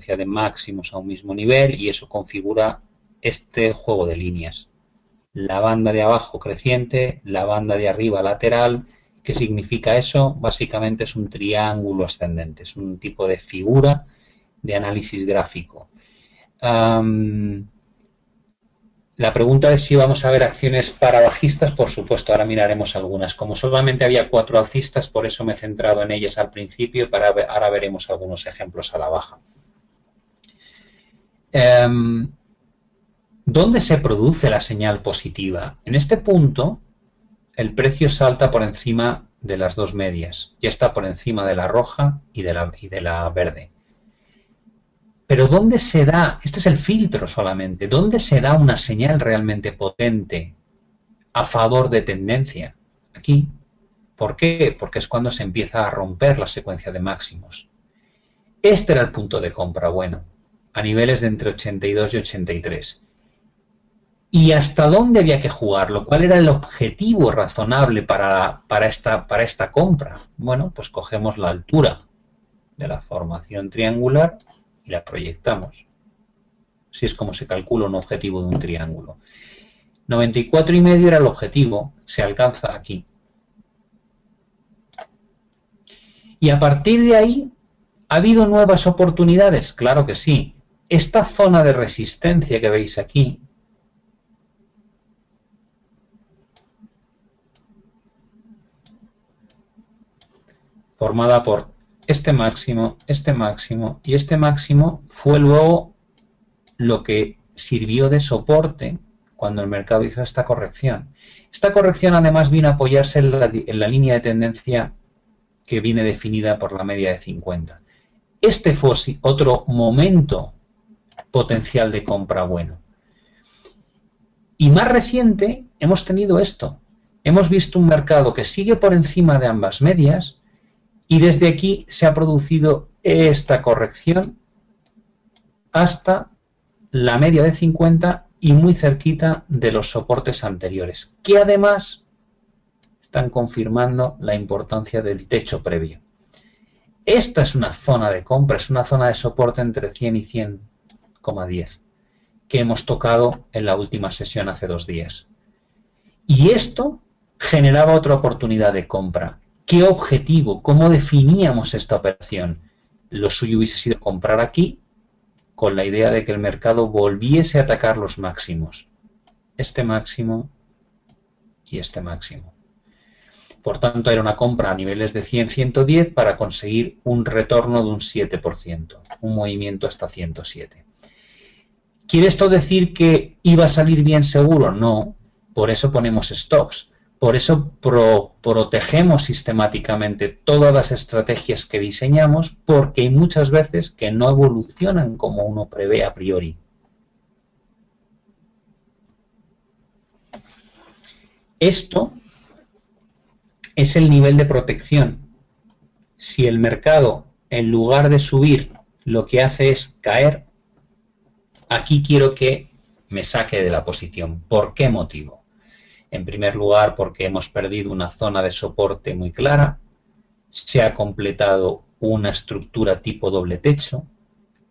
secuencia de máximos a un mismo nivel y eso configura este juego de líneas. La banda de abajo creciente, la banda de arriba lateral. ¿Qué significa eso? Básicamente es un triángulo ascendente, es un tipo de figura de análisis gráfico. La pregunta es si vamos a ver acciones para bajistas. Por supuesto, ahora miraremos algunas. Como solamente había 4 alcistas, por eso me he centrado en ellas al principio, pero ahora veremos algunos ejemplos a la baja. ¿Dónde se produce la señal positiva? En este punto, el precio salta por encima de las dos medias. Ya está por encima de la roja y de la verde. Pero ¿dónde se da? Este es el filtro solamente. ¿Dónde se da una señal realmente potente a favor de tendencia? Aquí. ¿Por qué? Porque es cuando se empieza a romper la secuencia de máximos. Este era el punto de compra bueno, a niveles de entre 82 y 83. ¿Y hasta dónde había que jugarlo? ¿Cuál era el objetivo razonable para esta compra? Bueno, pues cogemos la altura de la formación triangular y la proyectamos. Así es como se calcula un objetivo de un triángulo. 94,5 era el objetivo, se alcanza aquí. Y a partir de ahí, ¿ha habido nuevas oportunidades? Claro que sí. Esta zona de resistencia que veis aquí, formada por este máximo y este máximo, fue luego lo que sirvió de soporte cuando el mercado hizo esta corrección. Esta corrección además vino a apoyarse en la línea de tendencia que viene definida por la media de 50. Este fue otro momento potencial de compra bueno. Y más reciente hemos tenido esto. Hemos visto un mercado que sigue por encima de ambas medias y desde aquí se ha producido esta corrección hasta la media de 50 y muy cerquita de los soportes anteriores, que además están confirmando la importancia del techo previo. Esta es una zona de compra, es una zona de soporte entre 100 y 100,10 que hemos tocado en la última sesión hace 2 días. Y esto generaba otra oportunidad de compra. ¿Qué objetivo? ¿Cómo definíamos esta operación? Lo suyo hubiese sido comprar aquí con la idea de que el mercado volviese a atacar los máximos. Este máximo y este máximo. Por tanto, era una compra a niveles de 100-110 para conseguir un retorno de un 7%, un movimiento hasta 107. ¿Quiere esto decir que iba a salir bien seguro? No, por eso ponemos stops. Por eso protegemos sistemáticamente todas las estrategias que diseñamos, porque hay muchas veces que no evolucionan como uno prevé a priori. Esto es el nivel de protección. Si el mercado, en lugar de subir, lo que hace es caer, aquí quiero que me saque de la posición. ¿Por qué motivo? En primer lugar, porque hemos perdido una zona de soporte muy clara, se ha completado una estructura tipo doble techo,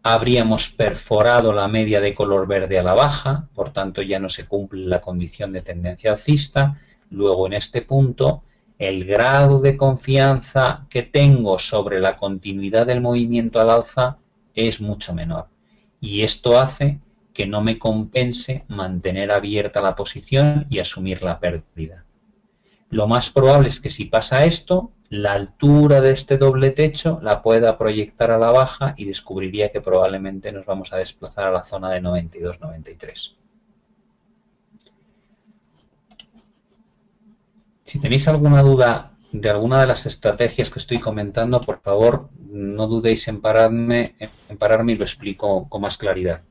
habríamos perforado la media de color verde a la baja, por tanto ya no se cumple la condición de tendencia alcista. Luego en este punto, el grado de confianza que tengo sobre la continuidad del movimiento al alza es mucho menor. Y esto hace que no me compense mantener abierta la posición y asumir la pérdida. Lo más probable es que si pasa esto, la altura de este doble techo la pueda proyectar a la baja y descubriría que probablemente nos vamos a desplazar a la zona de 92-93. Si tenéis alguna duda de alguna de las estrategias que estoy comentando, por favor, no dudéis en pararme y lo explico con más claridad.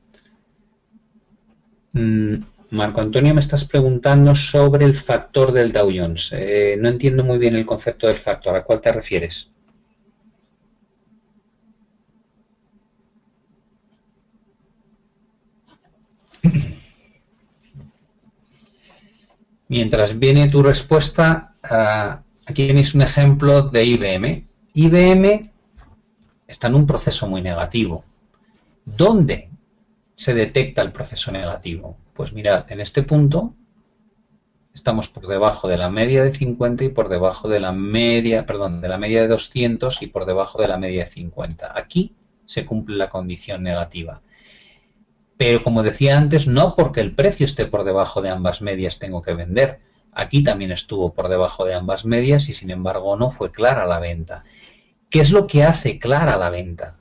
Marco Antonio, me estás preguntando sobre el factor del Dow Jones. No entiendo muy bien el concepto del factor. ¿A cuál te refieres? Mientras viene tu respuesta, aquí tenéis un ejemplo de IBM. IBM está en un proceso muy negativo. ¿Dónde se detecta el proceso negativo? Pues mirad, en este punto estamos por debajo de la media de 50 y por debajo de la media, perdón, de la media de 200 y por debajo de la media de 50. Aquí se cumple la condición negativa. Pero como decía antes, no porque el precio esté por debajo de ambas medias tengo que vender. Aquí también estuvo por debajo de ambas medias y sin embargo no fue clara la venta. ¿Qué es lo que hace clara la venta?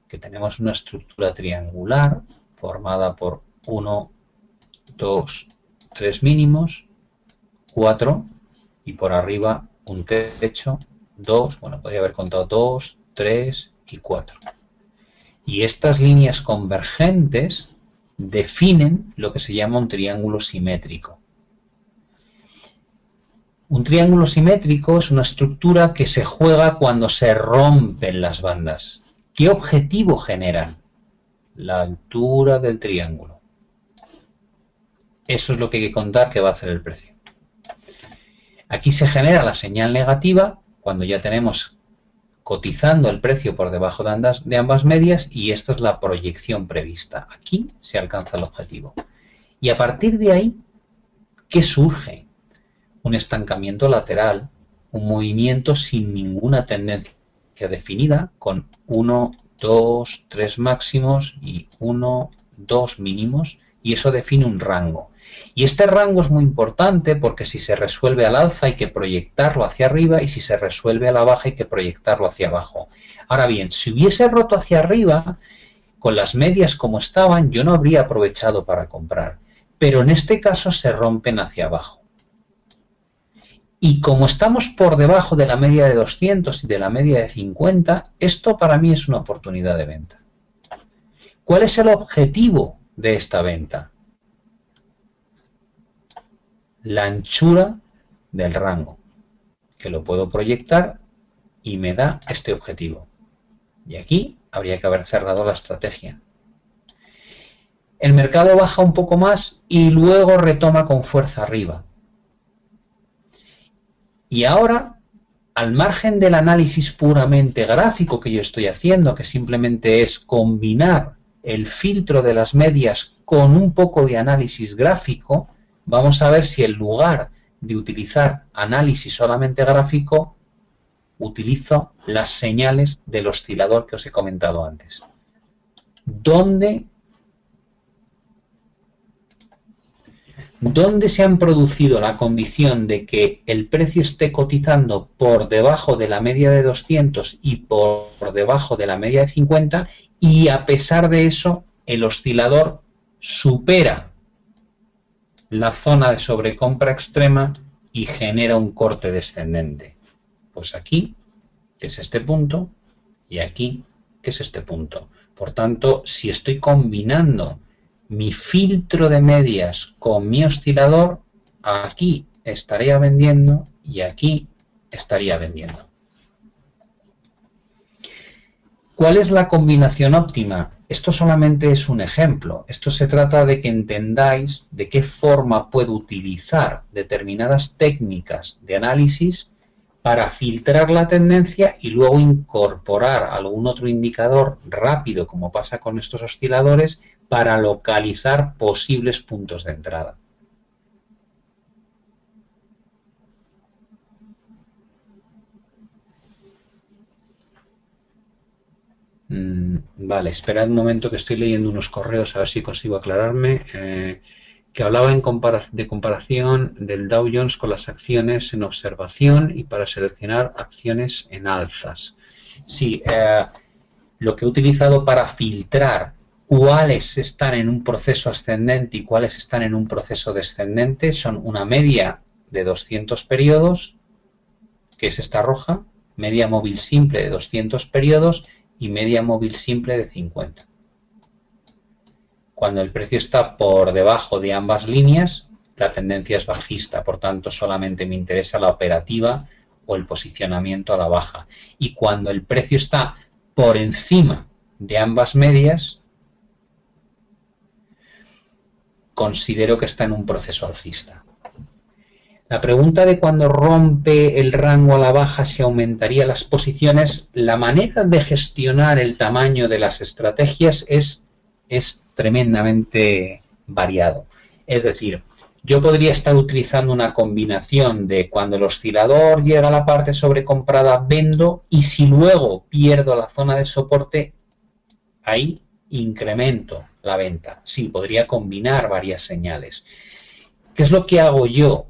Que tenemos una estructura triangular formada por 1, 2, 3 mínimos, 4 y por arriba un techo, 2, bueno, podría haber contado 2, 3 y 4. Y estas líneas convergentes definen lo que se llama un triángulo simétrico. Un triángulo simétrico es una estructura que se juega cuando se rompen las bandas. ¿Qué objetivo generan? La altura del triángulo. Eso es lo que hay que contar que va a hacer el precio. Aquí se genera la señal negativa cuando ya tenemos cotizando el precio por debajo de ambas medias y esta es la proyección prevista. Aquí se alcanza el objetivo. Y a partir de ahí, ¿qué surge? Un estancamiento lateral, un movimiento sin ninguna tendencia definida, con 1, 2, 3 máximos y 1, 2 mínimos, y eso define un rango. Y este rango es muy importante porque si se resuelve al alza hay que proyectarlo hacia arriba y si se resuelve a la baja hay que proyectarlo hacia abajo. Ahora bien, si hubiese roto hacia arriba, con las medias como estaban, yo no habría aprovechado para comprar. Pero en este caso se rompen hacia abajo. Y como estamos por debajo de la media de 200 y de la media de 50, esto para mí es una oportunidad de venta. ¿Cuál es el objetivo de esta venta? La anchura del rango, que lo puedo proyectar y me da este objetivo. Y aquí habría que haber cerrado la estrategia. El mercado baja un poco más y luego retoma con fuerza arriba. Y ahora, al margen del análisis puramente gráfico que yo estoy haciendo, que simplemente es combinar el filtro de las medias con un poco de análisis gráfico, vamos a ver si en lugar de utilizar análisis solamente gráfico, utilizo las señales del oscilador que os he comentado antes. ¿Dónde se han producido la condición de que el precio esté cotizando por debajo de la media de 200 y por debajo de la media de 50 y a pesar de eso el oscilador supera la zona de sobrecompra extrema y genera un corte descendente? Pues aquí, que es este punto, y aquí, que es este punto. Por tanto, si estoy combinando mi filtro de medias con mi oscilador, aquí estaría vendiendo y aquí estaría vendiendo. ¿Cuál es la combinación óptima? Esto solamente es un ejemplo. Esto se trata de que entendáis de qué forma puedo utilizar determinadas técnicas de análisis para filtrar la tendencia y luego incorporar algún otro indicador rápido, como pasa con estos osciladores, para localizar posibles puntos de entrada. Vale, esperad un momento que estoy leyendo unos correos a ver si consigo aclararme. Que hablaba de comparación del Dow Jones con las acciones en observación y para seleccionar acciones en alzas. Sí, lo que he utilizado para filtrar cuáles están en un proceso ascendente y cuáles están en un proceso descendente son una media de 200 periodos, que es esta roja, media móvil simple de 200 periodos y media móvil simple de 50. Cuando el precio está por debajo de ambas líneas, la tendencia es bajista, por tanto solamente me interesa la operativa o el posicionamiento a la baja. Y cuando el precio está por encima de ambas medias, considero que está en un proceso alcista. La pregunta de cuando rompe el rango a la baja si aumentaría las posiciones, la manera de gestionar el tamaño de las estrategias es tremendamente variado. Es decir, yo podría estar utilizando una combinación de cuando el oscilador llega a la parte sobrecomprada, vendo, y si luego pierdo la zona de soporte, ahí incremento la venta. Sí, podría combinar varias señales. ¿Qué es lo que hago yo?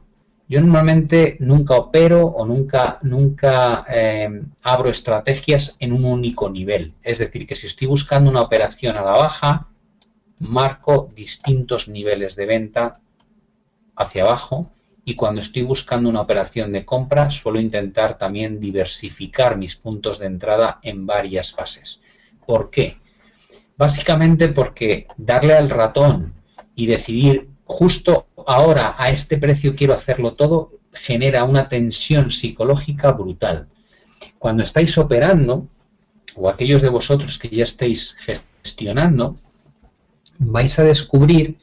Yo normalmente nunca opero o nunca abro estrategias en un único nivel. Es decir, que si estoy buscando una operación a la baja, marco distintos niveles de venta hacia abajo, y cuando estoy buscando una operación de compra suelo intentar también diversificar mis puntos de entrada en varias fases. ¿Por qué? Básicamente porque darle al ratón y decidir justo ahora a este precio quiero hacerlo todo genera una tensión psicológica brutal. Cuando estáis operando, o aquellos de vosotros que ya estáis gestionando, vais a descubrir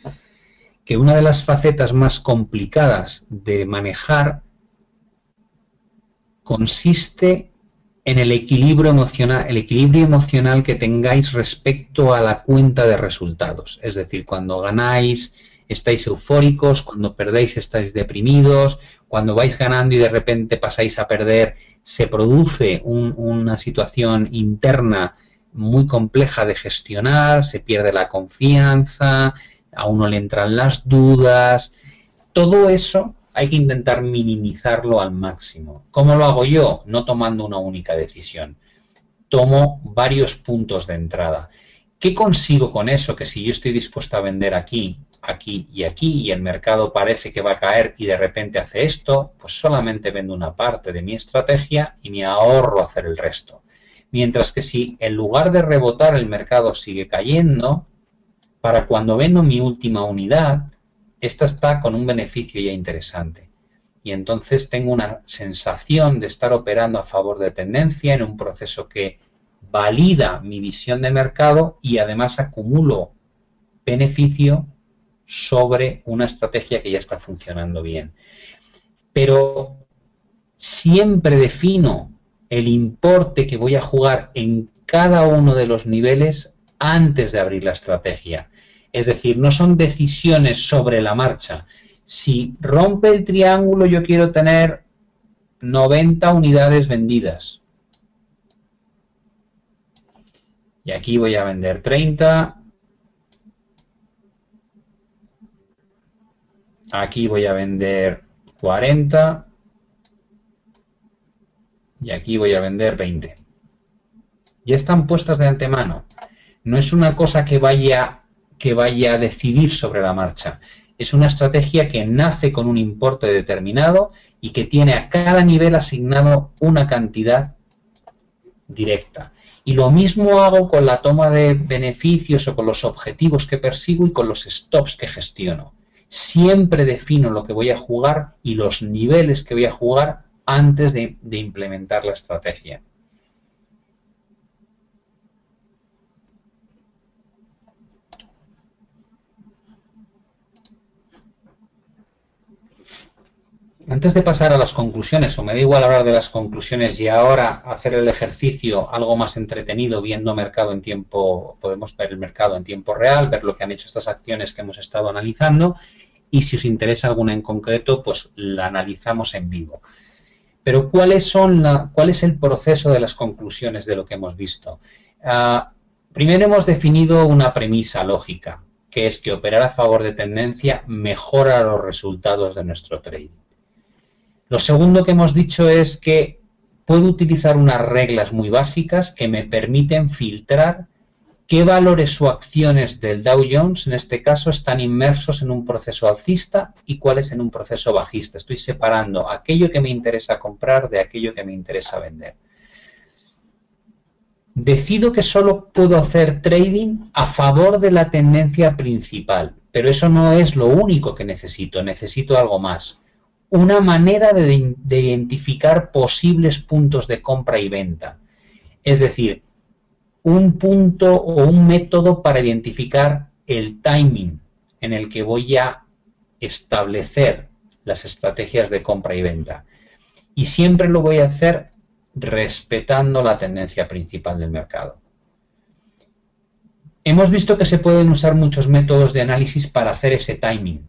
que una de las facetas más complicadas de manejar consiste en el equilibrio emocional que tengáis respecto a la cuenta de resultados. Es decir, cuando ganáis estáis eufóricos, cuando perdéis estáis deprimidos, cuando vais ganando y de repente pasáis a perder, se produce una situación interna muy compleja de gestionar, se pierde la confianza, a uno le entran las dudas. Todo eso hay que intentar minimizarlo al máximo. ¿Cómo lo hago yo? No tomando una única decisión. Tomo varios puntos de entrada. ¿Qué consigo con eso? Que si yo estoy dispuesto a vender aquí, aquí y aquí, y el mercado parece que va a caer y de repente hace esto, pues solamente vendo una parte de mi estrategia y me ahorro hacer el resto. Mientras que si en lugar de rebotar el mercado sigue cayendo, para cuando vendo mi última unidad, esta está con un beneficio ya interesante. Y entonces tengo una sensación de estar operando a favor de tendencia en un proceso que valida mi visión de mercado y además acumulo beneficio sobre una estrategia que ya está funcionando bien. Pero siempre defino el importe que voy a jugar en cada uno de los niveles antes de abrir la estrategia. Es decir, no son decisiones sobre la marcha. Si rompe el triángulo, yo quiero tener 90 unidades vendidas. Y aquí voy a vender 30. Aquí voy a vender 40. Y aquí voy a vender 20. Ya están puestas de antemano. No es una cosa que vaya a decidir sobre la marcha. Es una estrategia que nace con un importe determinado y que tiene a cada nivel asignado una cantidad directa. Y lo mismo hago con la toma de beneficios o con los objetivos que persigo y con los stops que gestiono. Siempre defino lo que voy a jugar y los niveles que voy a jugar antes de implementar la estrategia. Antes de pasar a las conclusiones, o me da igual hablar de las conclusiones y ahora hacer el ejercicio algo más entretenido viendo mercado en tiempo, podemos ver el mercado en tiempo real, ver lo que han hecho estas acciones que hemos estado analizando y si os interesa alguna en concreto, pues la analizamos en vivo. Pero ¿cuál es el proceso de las conclusiones de lo que hemos visto? Primero hemos definido una premisa lógica, que es que operar a favor de tendencia mejora los resultados de nuestro trading. Lo segundo que hemos dicho es que puedo utilizar unas reglas muy básicas que me permiten filtrar qué valores o acciones del Dow Jones, en este caso, están inmersos en un proceso alcista y cuáles en un proceso bajista. Estoy separando aquello que me interesa comprar de aquello que me interesa vender. Decido que solo puedo hacer trading a favor de la tendencia principal, pero eso no es lo único que necesito. Necesito algo más. Una manera de identificar posibles puntos de compra y venta. Es decir, un punto o un método para identificar el timing en el que voy a establecer las estrategias de compra y venta. Y siempre lo voy a hacer respetando la tendencia principal del mercado. Hemos visto que se pueden usar muchos métodos de análisis para hacer ese timing.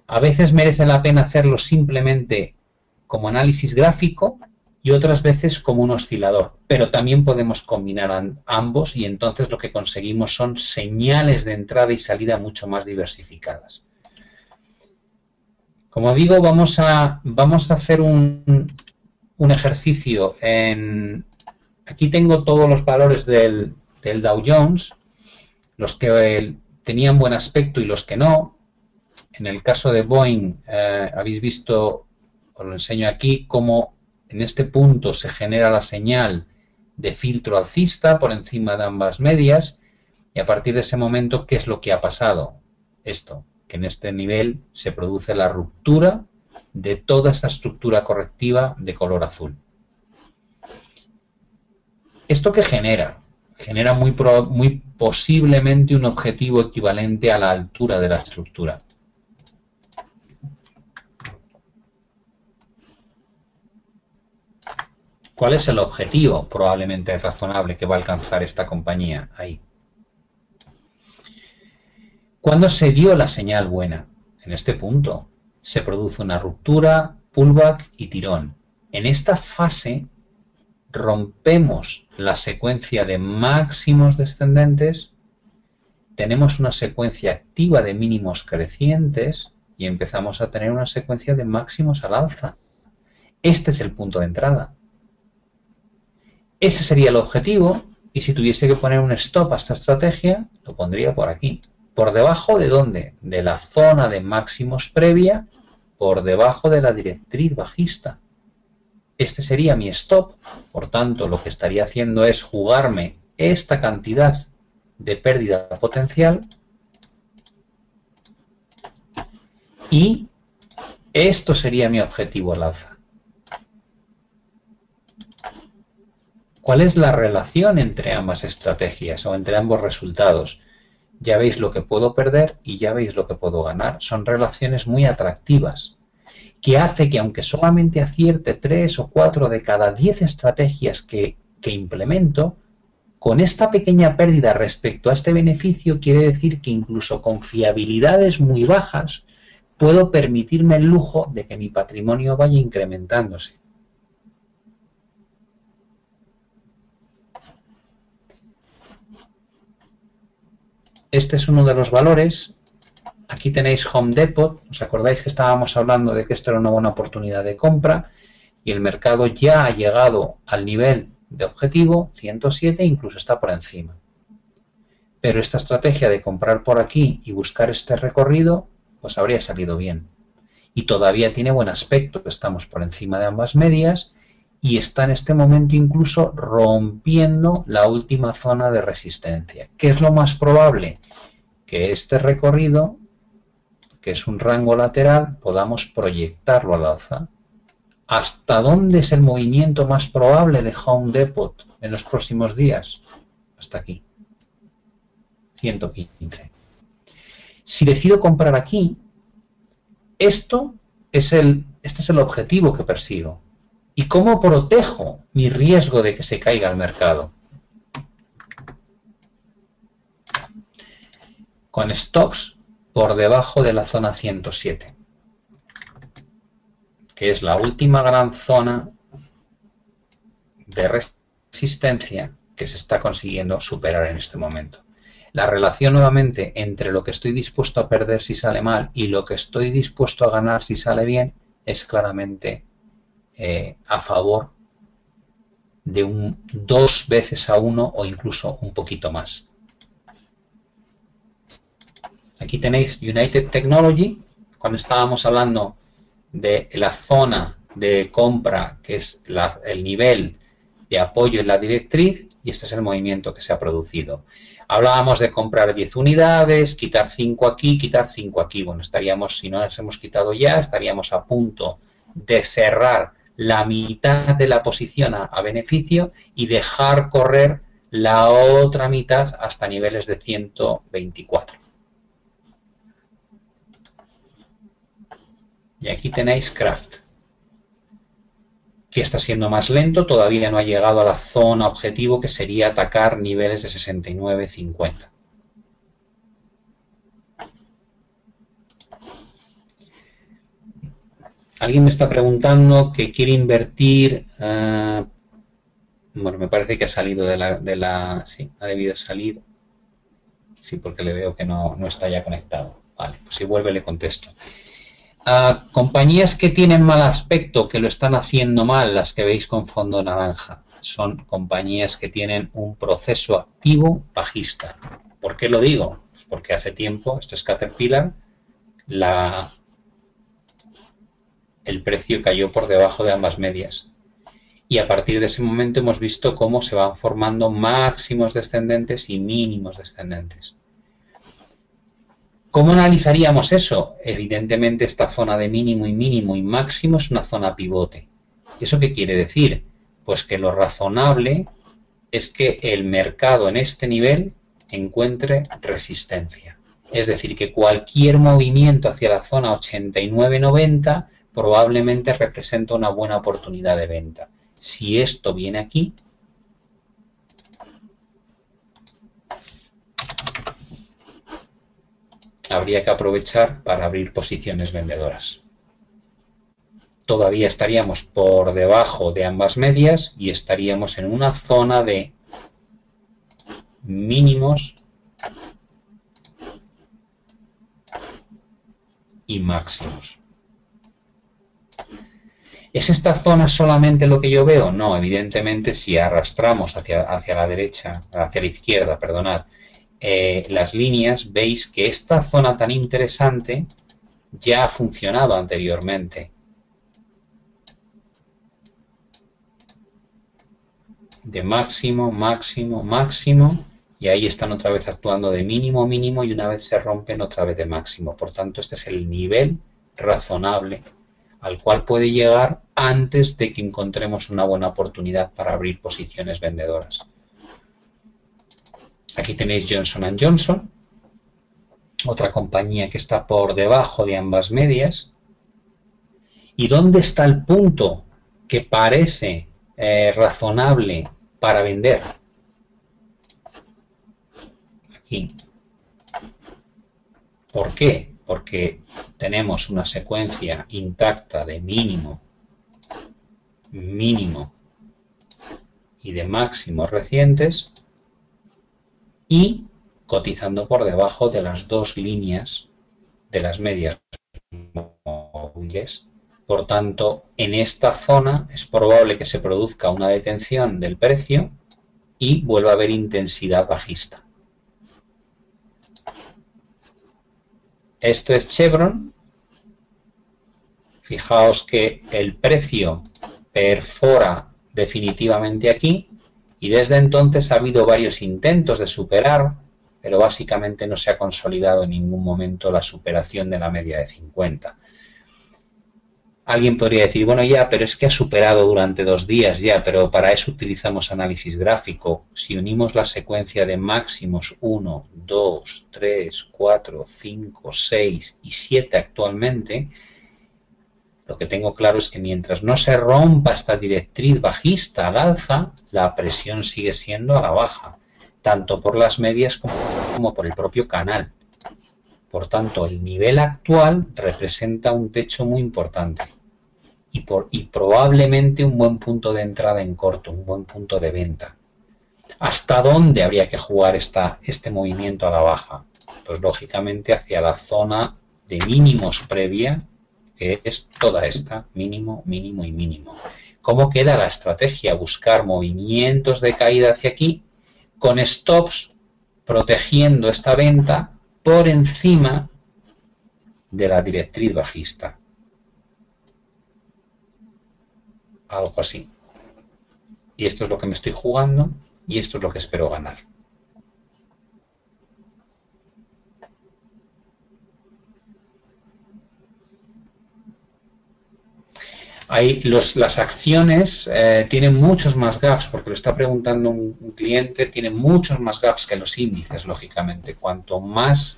A veces merece la pena hacerlo simplemente como análisis gráfico y otras veces como un oscilador, pero también podemos combinar ambos y entonces lo que conseguimos son señales de entrada y salida mucho más diversificadas. Como digo, vamos a hacer un ejercicio. Aquí tengo todos los valores del Dow Jones, los que tenían buen aspecto y los que no. En el caso de Boeing, habéis visto, os lo enseño aquí, cómo en este punto se genera la señal de filtro alcista por encima de ambas medias y a partir de ese momento, ¿qué es lo que ha pasado? Esto, que en este nivel se produce la ruptura de toda esta estructura correctiva de color azul. ¿Esto qué genera? Genera muy posiblemente un objetivo equivalente a la altura de la estructura. ¿Cuál es el objetivo probablemente razonable que va a alcanzar esta compañía ahí? ¿Cuándo se dio la señal buena? En este punto se produce una ruptura, pullback y tirón. En esta fase rompemos la secuencia de máximos descendentes, tenemos una secuencia activa de mínimos crecientes y empezamos a tener una secuencia de máximos al alza. Este es el punto de entrada. Ese sería el objetivo y si tuviese que poner un stop a esta estrategia, lo pondría por aquí. ¿Por debajo de dónde? De la zona de máximos previa, por debajo de la directriz bajista. Este sería mi stop, por tanto lo que estaría haciendo es jugarme esta cantidad de pérdida potencial y esto sería mi objetivo al alza. ¿Cuál es la relación entre ambas estrategias o entre ambos resultados? Ya veis lo que puedo perder y ya veis lo que puedo ganar. Son relaciones muy atractivas que hace que aunque solamente acierte 3 o 4 de cada 10 estrategias que implemento, con esta pequeña pérdida respecto a este beneficio quiere decir que incluso con fiabilidades muy bajas puedo permitirme el lujo de que mi patrimonio vaya incrementándose. Este es uno de los valores. Aquí tenéis Home Depot. ¿Os acordáis que estábamos hablando de que esto era una buena oportunidad de compra? Y el mercado ya ha llegado al nivel de objetivo, 107, incluso está por encima. Pero esta estrategia de comprar por aquí y buscar este recorrido, pues habría salido bien. Y todavía tiene buen aspecto. Estamos por encima de ambas medias y está en este momento incluso rompiendo la última zona de resistencia. ¿Qué es lo más probable? Que este recorrido, que es un rango lateral, podamos proyectarlo al alza. ¿Hasta dónde es el movimiento más probable de Home Depot en los próximos días? Hasta aquí. 115. Si decido comprar aquí, este es el objetivo que persigo. ¿Y cómo protejo mi riesgo de que se caiga el mercado? Con stocks por debajo de la zona 107, que es la última gran zona de resistencia que se está consiguiendo superar en este momento. La relación nuevamente entre lo que estoy dispuesto a perder si sale mal y lo que estoy dispuesto a ganar si sale bien es claramente a favor de un 2 veces a 1 o incluso un poquito más. Aquí tenéis United Technology, cuando estábamos hablando de la zona de compra, que es el nivel de apoyo en la directriz, y este es el movimiento que se ha producido. Hablábamos de comprar 10 unidades, quitar 5 aquí, quitar 5 aquí. Bueno, estaríamos, si no las hemos quitado ya, estaríamos a punto de cerrar la mitad de la posición a beneficio y dejar correr la otra mitad hasta niveles de 124. Y aquí tenéis Kraft, que está siendo más lento, todavía no ha llegado a la zona objetivo, que sería atacar niveles de 69.50. Alguien me está preguntando que quiere invertir. Bueno, me parece que ha salido de la. Sí, ha debido salir. Sí, porque le veo que no está ya conectado. Vale, pues si vuelve le contesto. Compañías que tienen mal aspecto, que lo están haciendo mal, las que veis con fondo naranja, son compañías que tienen un proceso activo bajista. ¿Por qué lo digo? Pues porque hace tiempo, esto es Caterpillar, el precio cayó por debajo de ambas medias. Y a partir de ese momento hemos visto cómo se van formando máximos descendentes y mínimos descendentes. ¿Cómo analizaríamos eso? Evidentemente esta zona de mínimo y máximo es una zona pivote. ¿Eso qué quiere decir? Pues que lo razonable es que el mercado en este nivel encuentre resistencia. Es decir, que cualquier movimiento hacia la zona 89-90 probablemente representa una buena oportunidad de venta. Si esto viene aquí, habría que aprovechar para abrir posiciones vendedoras. Todavía estaríamos por debajo de ambas medias y estaríamos en una zona de mínimos y máximos. ¿Es esta zona solamente lo que yo veo? No, evidentemente si arrastramos hacia la derecha, hacia la izquierda, perdonad, las líneas, veis que esta zona tan interesante ya ha funcionado anteriormente. De máximo, máximo, máximo, y ahí están otra vez actuando de mínimo, mínimo, y una vez se rompen otra vez de máximo. Por tanto, este es el nivel razonable al cual puede llegar antes de que encontremos una buena oportunidad para abrir posiciones vendedoras. Aquí tenéis Johnson & Johnson, otra compañía que está por debajo de ambas medias. ¿Y dónde está el punto que parece razonable para vender? Aquí. ¿Por qué? Porque tenemos una secuencia intacta de mínimo, mínimo y de máximos recientes y cotizando por debajo de las dos líneas de las medias móviles. Por tanto, en esta zona es probable que se produzca una detención del precio y vuelva a haber intensidad bajista. Esto es Chevron. Fijaos que el precio perfora definitivamente aquí y desde entonces ha habido varios intentos de superar, pero básicamente no se ha consolidado en ningún momento la superación de la media de 50. Alguien podría decir, bueno, ya, pero es que ha superado durante 2 días, ya, pero para eso utilizamos análisis gráfico. Si unimos la secuencia de máximos 1, 2, 3, 4, 5, 6 y 7 actualmente, lo que tengo claro es que mientras no se rompa esta directriz bajista al alza, la presión sigue siendo a la baja, tanto por las medias como por el propio canal. Por tanto, el nivel actual representa un techo muy importante y probablemente un buen punto de entrada en corto, un buen punto de venta. ¿Hasta dónde habría que jugar este movimiento a la baja? Pues lógicamente hacia la zona de mínimos previa, que es toda esta, mínimo, mínimo y mínimo. ¿Cómo queda la estrategia? Buscar movimientos de caída hacia aquí, con stops protegiendo esta venta por encima de la directriz bajista. Algo así. Y esto es lo que me estoy jugando y esto es lo que espero ganar. Ahí las acciones tienen muchos más gaps, porque lo está preguntando un cliente, tienen muchos más gaps que los índices, lógicamente. Cuanto más,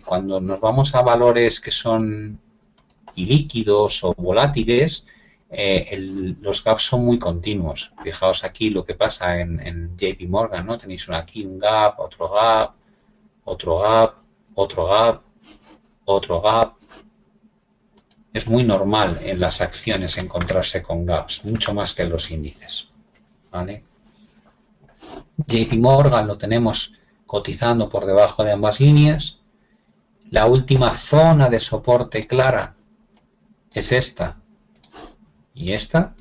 cuando nos vamos a valores que son y líquidos o volátiles, los gaps son muy continuos. Fijaos aquí lo que pasa en JP Morgan, ¿no? Tenéis aquí un gap, otro gap, otro gap, otro gap, otro gap. Es muy normal en las acciones encontrarse con gaps, mucho más que en los índices, ¿vale? JP Morgan lo tenemos cotizando por debajo de ambas líneas. La última zona de soporte clara es esta y esta.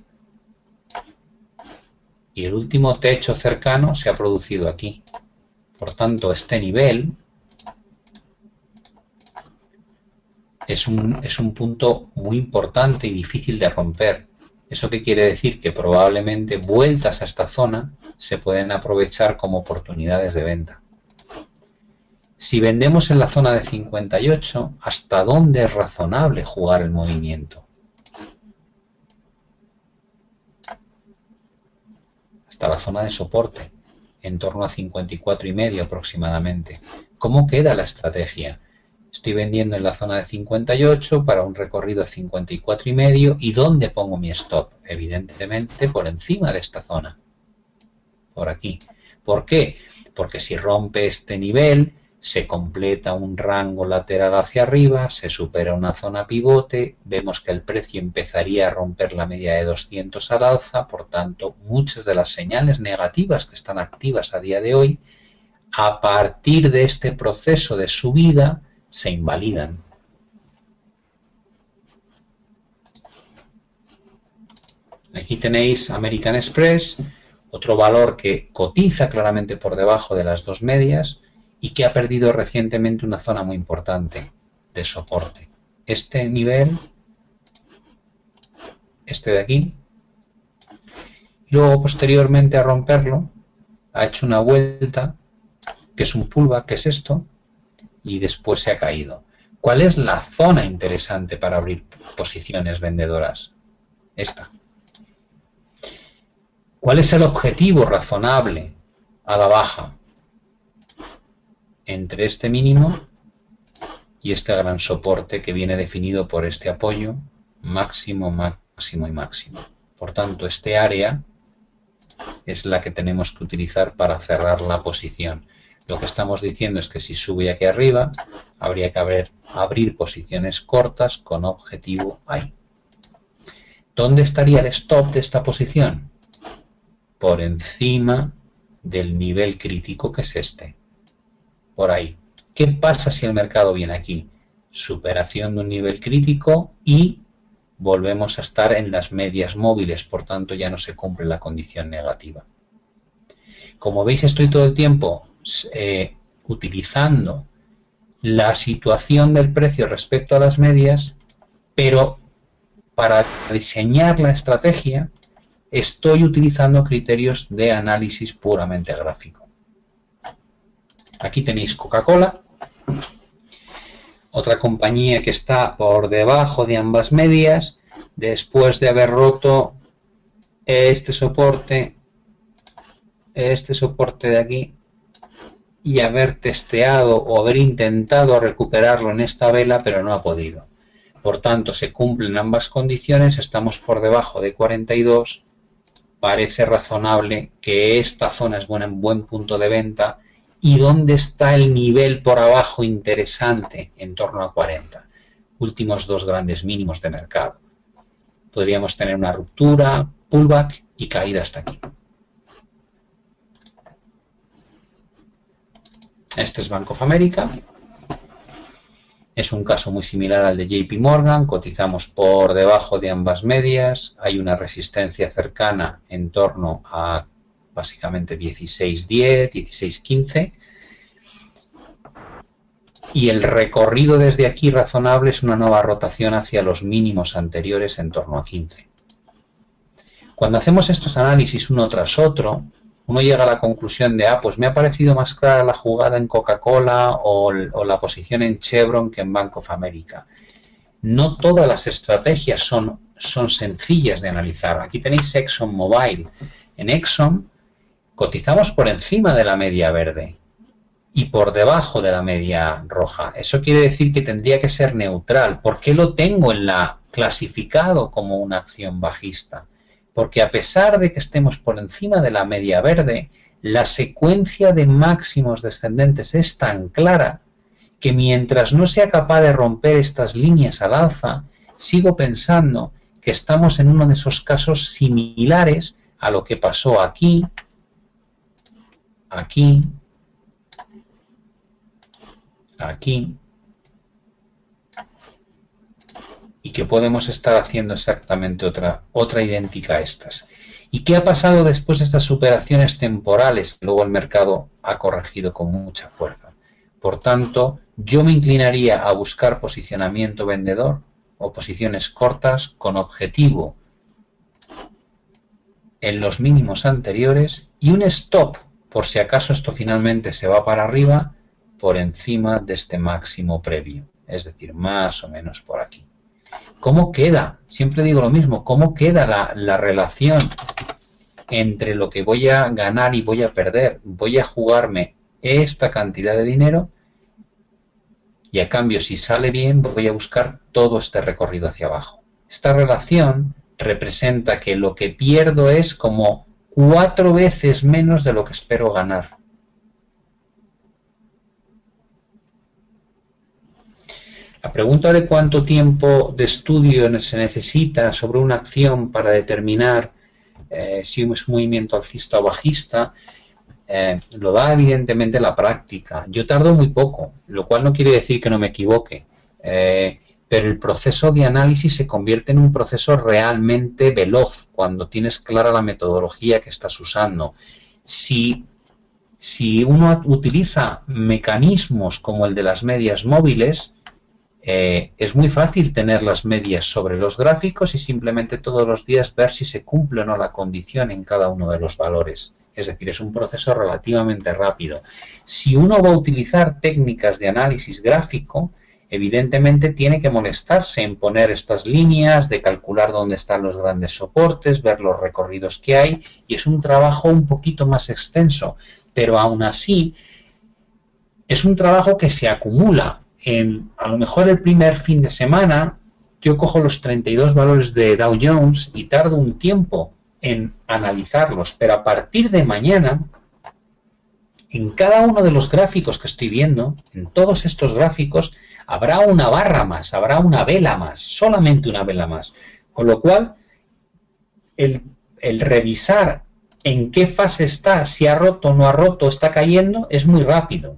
Y el último techo cercano se ha producido aquí. Por tanto, este nivel es un punto muy importante y difícil de romper. ¿Eso qué quiere decir? Que probablemente vueltas a esta zona se pueden aprovechar como oportunidades de venta. Si vendemos en la zona de 58, ¿hasta dónde es razonable jugar el movimiento? Hasta la zona de soporte, en torno a 54,5 aproximadamente. ¿Cómo queda la estrategia? Estoy vendiendo en la zona de 58 para un recorrido de 54,5. ¿Y dónde pongo mi stop? Evidentemente por encima de esta zona. Por aquí. ¿Por qué? Porque si rompe este nivel, se completa un rango lateral hacia arriba, se supera una zona pivote, vemos que el precio empezaría a romper la media de 200 al alza, por tanto, muchas de las señales negativas que están activas a día de hoy, a partir de este proceso de subida, se invalidan. Aquí tenéis American Express, otro valor que cotiza claramente por debajo de las dos medias y que ha perdido recientemente una zona muy importante de soporte. Este nivel, este de aquí, y luego posteriormente a romperlo, ha hecho una vuelta, que es un pullback, que es esto, y después se ha caído. ¿Cuál es la zona interesante para abrir posiciones vendedoras? Esta. ¿Cuál es el objetivo razonable a la baja? Entre este mínimo y este gran soporte que viene definido por este apoyo máximo, máximo y máximo. Por tanto, este área es la que tenemos que utilizar para cerrar la posición. Lo que estamos diciendo es que si sube aquí arriba, habría que abrir posiciones cortas con objetivo ahí. ¿Dónde estaría el stop de esta posición? Por encima del nivel crítico, que es este. Por ahí. ¿Qué pasa si el mercado viene aquí? Superación de un nivel crítico y volvemos a estar en las medias móviles, por tanto ya no se cumple la condición negativa. Como veis, estoy todo el tiempo utilizando la situación del precio respecto a las medias, pero para diseñar la estrategia estoy utilizando criterios de análisis puramente gráfico. Aquí tenéis Coca-Cola, otra compañía que está por debajo de ambas medias, después de haber roto este soporte de aquí, y haber testeado o haber intentado recuperarlo en esta vela, pero no ha podido. Por tanto, se cumplen ambas condiciones, estamos por debajo de 42, parece razonable que esta zona es un buen punto de venta. ¿Y dónde está el nivel por abajo interesante? En torno a 40. Últimos dos grandes mínimos de mercado. Podríamos tener una ruptura, pullback y caída hasta aquí. Este es Bank of America. Es un caso muy similar al de JP Morgan. Cotizamos por debajo de ambas medias. Hay una resistencia cercana en torno a básicamente 16.10, 16.15. Y el recorrido desde aquí razonable es una nueva rotación hacia los mínimos anteriores en torno a 15. Cuando hacemos estos análisis uno tras otro, uno llega a la conclusión de, pues me ha parecido más clara la jugada en Coca-Cola o la posición en Chevron que en Bank of America. No todas las estrategias son sencillas de analizar. Aquí tenéis ExxonMobil. En Exxon cotizamos por encima de la media verde. y por debajo de la media roja. Eso quiere decir que tendría que ser neutral. ¿Por qué lo tengo clasificado como una acción bajista? Porque a pesar de que estemos por encima de la media verde, la secuencia de máximos descendentes es tan clara que mientras no sea capaz de romper estas líneas al alza, sigo pensando que estamos en uno de esos casos similares a lo que pasó aquí, aquí, aquí, y que podemos estar haciendo exactamente otra idéntica a estas. ¿Y qué ha pasado después de estas superaciones temporales? Luego el mercado ha corregido con mucha fuerza. Por tanto, yo me inclinaría a buscar posicionamiento vendedor o posiciones cortas con objetivo en los mínimos anteriores y un stop, por si acaso esto finalmente se va para arriba, por encima de este máximo previo, es decir, más o menos por aquí. ¿Cómo queda? Siempre digo lo mismo, ¿cómo queda la relación entre lo que voy a ganar y voy a perder? Voy a jugarme esta cantidad de dinero y a cambio, si sale bien, voy a buscar todo este recorrido hacia abajo. Esta relación representa que lo que pierdo es como 4 veces menos de lo que espero ganar. La pregunta de cuánto tiempo de estudio se necesita sobre una acción para determinar si es un movimiento alcista o bajista, lo da evidentemente la práctica. Yo tardo muy poco, lo cual no quiere decir que no me equivoque, pero el proceso de análisis se convierte en un proceso realmente veloz cuando tienes clara la metodología que estás usando. Si uno utiliza mecanismos como el de las medias móviles, es muy fácil tener las medias sobre los gráficos y simplemente todos los días ver si se cumple o no la condición en cada uno de los valores. Es decir, es un proceso relativamente rápido. Si uno va a utilizar técnicas de análisis gráfico, evidentemente tiene que molestarse en poner estas líneas, de calcular dónde están los grandes soportes, ver los recorridos que hay, y es un trabajo un poquito más extenso, pero aún así es un trabajo que se acumula. A lo mejor el primer fin de semana yo cojo los 32 valores de Dow Jones y tardo un tiempo en analizarlos, pero a partir de mañana, en cada uno de los gráficos que estoy viendo, en todos estos gráficos, habrá una barra más, habrá una vela más, solamente una vela más. Con lo cual, el revisar en qué fase está, si ha roto o no ha roto, está cayendo, es muy rápido.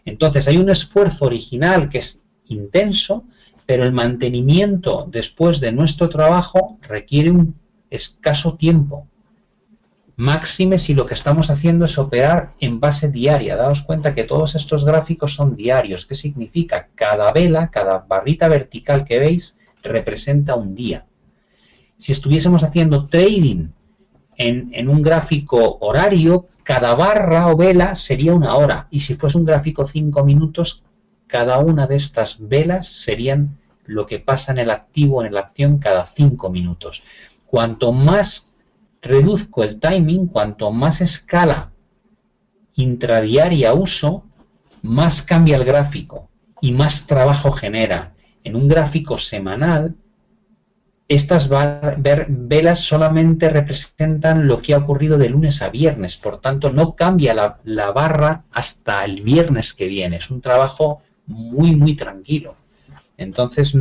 Entonces hay un esfuerzo original que es intenso, pero el mantenimiento después de nuestro trabajo requiere un escaso tiempo. Máxime si lo que estamos haciendo es operar en base diaria. Daos cuenta que todos estos gráficos son diarios. ¿Qué significa? Cada vela, cada barrita vertical que veis representa un día. Si estuviésemos haciendo trading en un gráfico horario, cada barra o vela sería una hora. Y si fuese un gráfico 5 minutos, cada una de estas velas serían lo que pasa en el activo, en la acción, cada 5 minutos. Cuanto más reduzco el timing, cuanto más escala intradiaria uso, más cambia el gráfico y más trabajo genera. En un gráfico semanal, estas velas solamente representan lo que ha ocurrido de lunes a viernes, por tanto no cambia la barra hasta el viernes que viene. Es un trabajo muy tranquilo. Entonces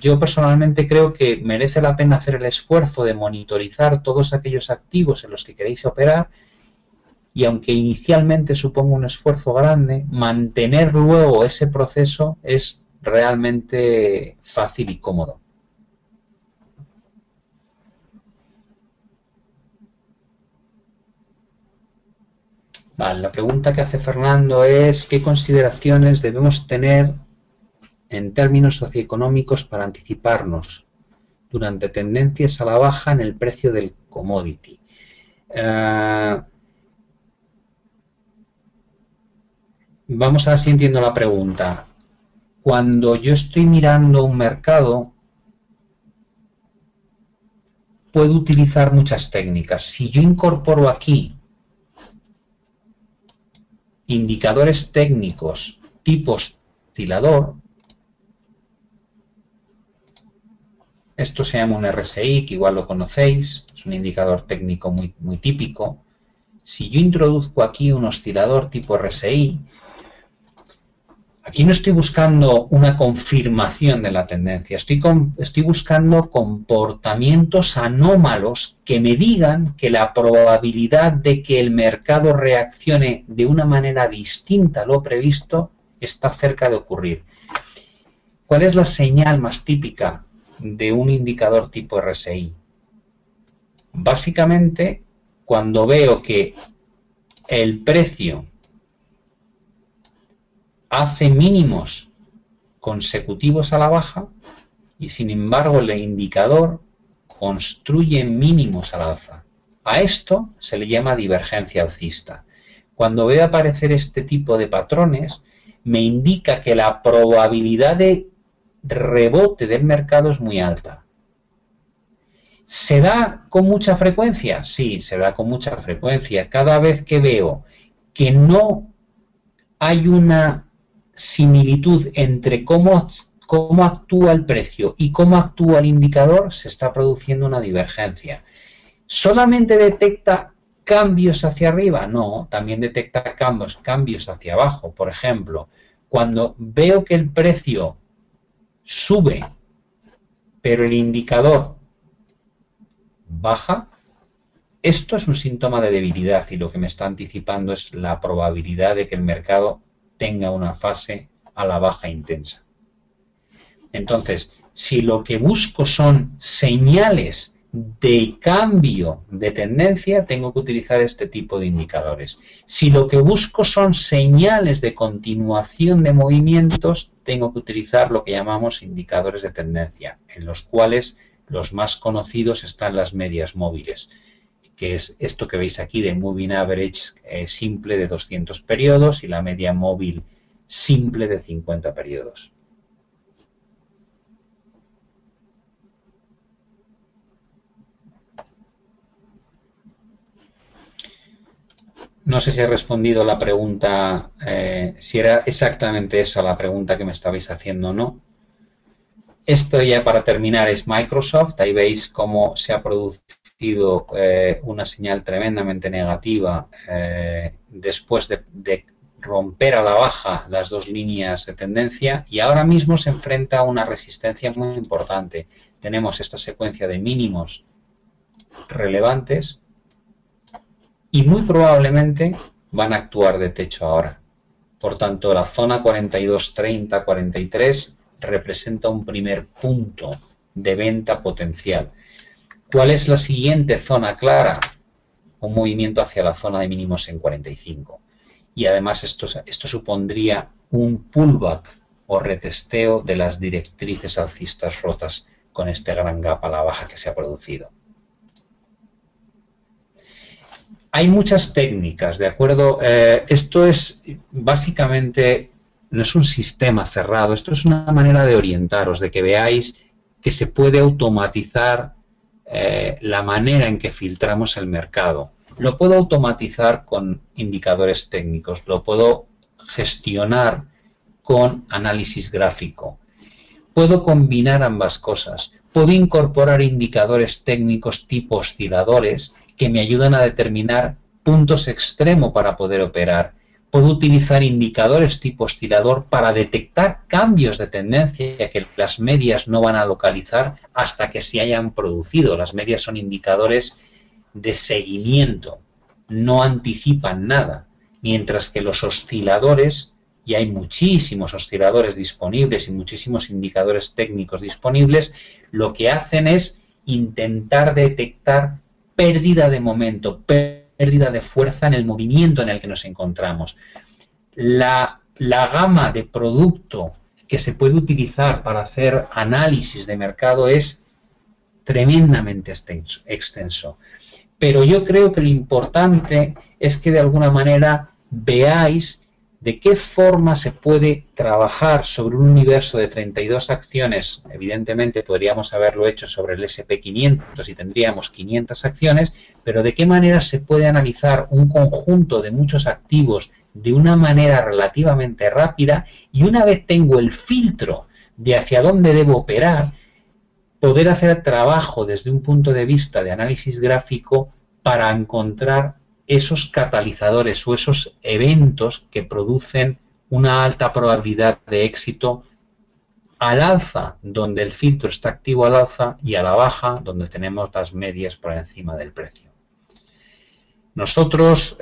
yo personalmente creo que merece la pena hacer el esfuerzo de monitorizar todos aquellos activos en los que queréis operar, y aunque inicialmente suponga un esfuerzo grande, mantener luego ese proceso es realmente fácil y cómodo. Vale, la pregunta que hace Fernando es ¿qué consideraciones debemos tener en términos socioeconómicos para anticiparnos durante tendencias a la baja en el precio del commodity? Vamos a ver si entiendo la pregunta. Cuando yo estoy mirando un mercado, puedo utilizar muchas técnicas. Si yo incorporo aquí indicadores técnicos tipo oscilador. Esto se llama un RSI, que igual lo conocéis, es un indicador técnico muy típico. Si yo introduzco aquí un oscilador tipo RSI, aquí no estoy buscando una confirmación de la tendencia, estoy buscando comportamientos anómalos que me digan que la probabilidad de que el mercado reaccione de una manera distinta a lo previsto está cerca de ocurrir. ¿Cuál es la señal más típica de un indicador tipo RSI? Básicamente, cuando veo que el precio hace mínimos consecutivos a la baja y sin embargo el indicador construye mínimos al alza. A esto se le llama divergencia alcista. Cuando veo aparecer este tipo de patrones, me indica que la probabilidad de rebote del mercado es muy alta. ¿Se da con mucha frecuencia? Sí, se da con mucha frecuencia. Cada vez que veo que no hay una similitud entre cómo actúa el precio y cómo actúa el indicador, se está produciendo una divergencia. ¿Solamente detecta cambios hacia arriba? No, también detecta cambios hacia abajo. Por ejemplo, cuando veo que el precio sube, pero el indicador baja, esto es un síntoma de debilidad y lo que me está anticipando es la probabilidad de que el mercado tenga una fase a la baja intensa. Entonces, si lo que busco son señales de cambio de tendencia, tengo que utilizar este tipo de indicadores. Si lo que busco son señales de continuación de movimientos, tengo que utilizar lo que llamamos indicadores de tendencia, en los cuales los más conocidos están las medias móviles, que es esto que veis aquí de Moving Average simple de 200 periodos y la media móvil simple de 50 periodos. No sé si he respondido la pregunta, si era exactamente esa la pregunta que me estabais haciendo o no. Esto ya para terminar es Microsoft. Ahí veis cómo se ha producido una señal tremendamente negativa después de romper a la baja las dos líneas de tendencia y ahora mismo se enfrenta a una resistencia muy importante. Tenemos esta secuencia de mínimos relevantes y muy probablemente van a actuar de techo ahora. Por tanto, la zona 42.30-43 representa un primer punto de venta potencial. ¿Cuál es la siguiente zona clara? Un movimiento hacia la zona de mínimos en 45. Y además esto supondría un pullback o retesteo de las directrices alcistas rotas con este gran gap a la baja que se ha producido. Hay muchas técnicas, ¿de acuerdo? Esto es básicamente, no es un sistema cerrado, esto es una manera de orientaros, de que veáis que se puede automatizar la manera en que filtramos el mercado. Lo puedo automatizar con indicadores técnicos, lo puedo gestionar con análisis gráfico. Puedo combinar ambas cosas. Puedo incorporar indicadores técnicos tipo osciladores que me ayudan a determinar puntos extremos para poder operar. Puedo utilizar indicadores tipo oscilador para detectar cambios de tendencia que las medias no van a localizar hasta que se hayan producido. Las medias son indicadores de seguimiento, no anticipan nada, mientras que los osciladores, y hay muchísimos osciladores disponibles y muchísimos indicadores técnicos disponibles, lo que hacen es intentar detectar pérdida de momento, pérdida de fuerza en el movimiento en el que nos encontramos. La gama de producto que se puede utilizar para hacer análisis de mercado es tremendamente extenso. Pero yo creo que lo importante es que de alguna manera veáis de qué forma se puede trabajar sobre un universo de 32 acciones. Evidentemente podríamos haberlo hecho sobre el S&P 500 y tendríamos 500 acciones, pero de qué manera se puede analizar un conjunto de muchos activos de una manera relativamente rápida, y una vez tengo el filtro de hacia dónde debo operar, poder hacer trabajo desde un punto de vista de análisis gráfico para encontrar esos catalizadores o esos eventos que producen una alta probabilidad de éxito al alza, donde el filtro está activo al alza, y a la baja, donde tenemos las medias por encima del precio. Nosotros,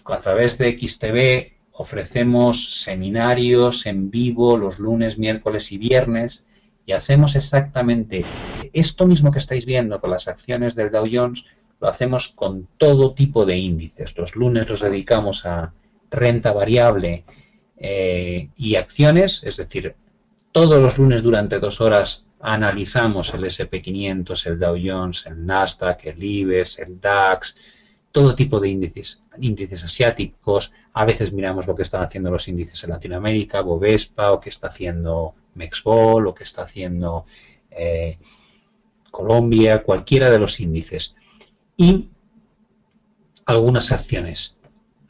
a través de XTB, ofrecemos seminarios en vivo los lunes, miércoles y viernes, y hacemos exactamente esto mismo que estáis viendo con las acciones del Dow Jones, lo hacemos con todo tipo de índices. Los lunes los dedicamos a renta variable y acciones, es decir, todos los lunes durante 2 horas analizamos el SP500, el Dow Jones, el Nasdaq, el IBEX, el DAX, todo tipo de índices asiáticos. A veces miramos lo que están haciendo los índices en Latinoamérica, Bovespa, o qué está haciendo Mexbol, o qué está haciendo Colombia, cualquiera de los índices. Y algunas acciones.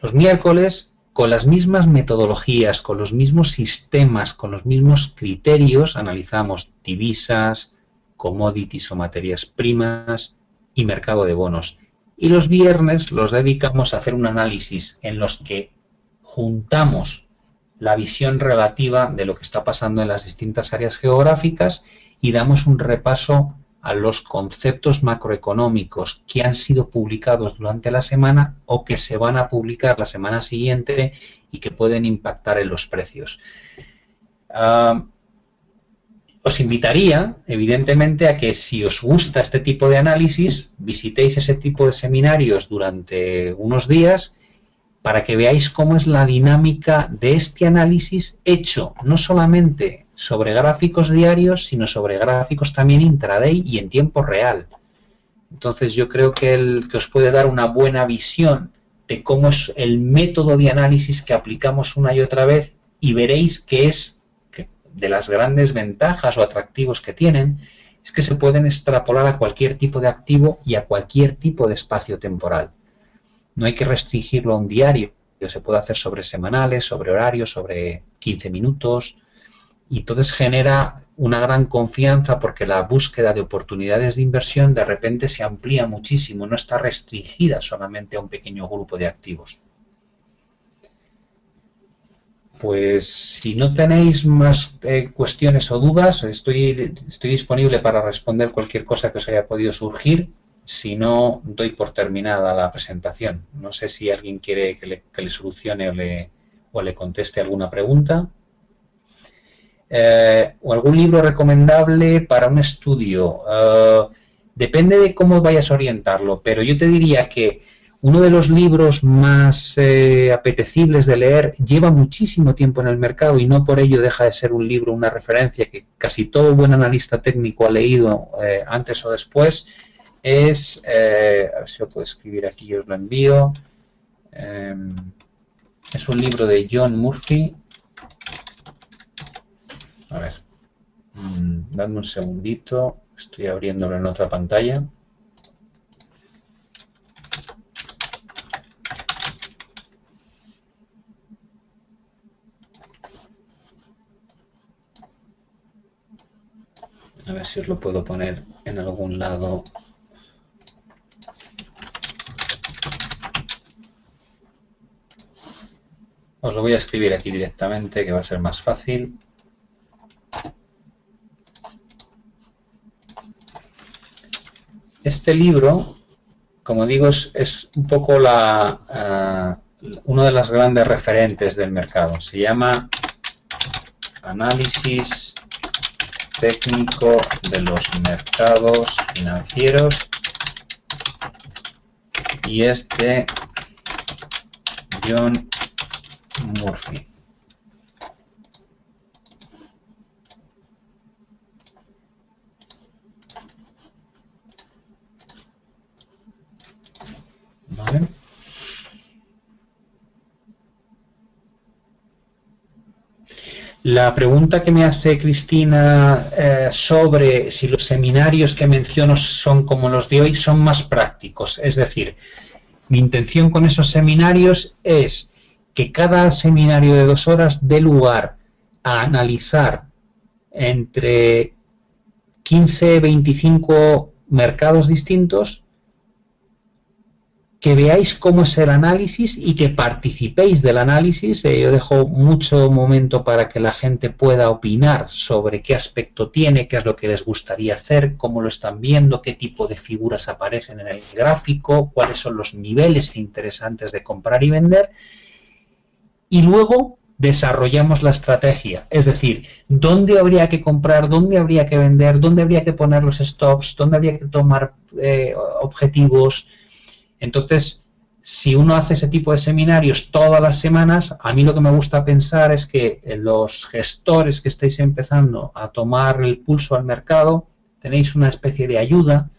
Los miércoles, con las mismas metodologías, con los mismos sistemas, con los mismos criterios, analizamos divisas, commodities o materias primas y mercado de bonos. Y los viernes los dedicamos a hacer un análisis en los que juntamos la visión relativa de lo que está pasando en las distintas áreas geográficas y damos un repaso a los conceptos macroeconómicos que han sido publicados durante la semana o que se van a publicar la semana siguiente y que pueden impactar en los precios. Os invitaría, evidentemente, a que si os gusta este tipo de análisis, visitéis ese tipo de seminarios durante unos días para que veáis cómo es la dinámica de este análisis hecho no solamente sobre gráficos diarios, sino sobre gráficos también intraday y en tiempo real. Entonces yo creo que os puede dar una buena visión de cómo es el método de análisis que aplicamos una y otra vez, y veréis que es de las grandes ventajas o atractivos que tienen, es que se pueden extrapolar a cualquier tipo de activo y a cualquier tipo de espacio temporal. No hay que restringirlo a un diario, se puede hacer sobre semanales, sobre horarios, sobre 15 minutos, y entonces genera una gran confianza porque la búsqueda de oportunidades de inversión de repente se amplía muchísimo, no está restringida solamente a un pequeño grupo de activos. Pues si no tenéis más cuestiones o dudas, estoy disponible para responder cualquier cosa que os haya podido surgir. Si no, doy por terminada la presentación. No sé si alguien quiere que le solucione o le conteste alguna pregunta. O algún libro recomendable para un estudio. Depende de cómo vayas a orientarlo, pero yo te diría que uno de los libros más apetecibles de leer lleva muchísimo tiempo en el mercado y no por ello deja de ser un libro, una referencia que casi todo buen analista técnico ha leído antes o después. Es, a ver si lo puedo escribir aquí y os lo envío. Es un libro de John Murphy. A ver, dadme un segundito, estoy abriéndolo en otra pantalla. A ver si os lo puedo poner en algún lado. Os lo voy a escribir aquí directamente, que va a ser más fácil. Este libro, como digo, es un poco uno de las grandes referentes del mercado. Se llama Análisis técnico de los mercados financieros y es de John Murphy. ¿Vale? La pregunta que me hace Cristina sobre si los seminarios que menciono son como los de hoy son más prácticos. Es decir, Mi intención con esos seminarios es que cada seminario de 2 horas dé lugar a analizar entre 15 y 25 mercados distintos, que veáis cómo es el análisis y que participéis del análisis. Yo dejo mucho momento para que la gente pueda opinar sobre qué aspecto tiene, qué es lo que les gustaría hacer, cómo lo están viendo, qué tipo de figuras aparecen en el gráfico, cuáles son los niveles interesantes de comprar y vender. Y luego desarrollamos la estrategia, es decir, dónde habría que comprar, dónde habría que vender, dónde habría que poner los stops, dónde habría que tomar objetivos. Entonces, si uno hace ese tipo de seminarios todas las semanas, a mí lo que me gusta pensar es que los gestores que estáis empezando a tomar el pulso al mercado, tenéis una especie de ayuda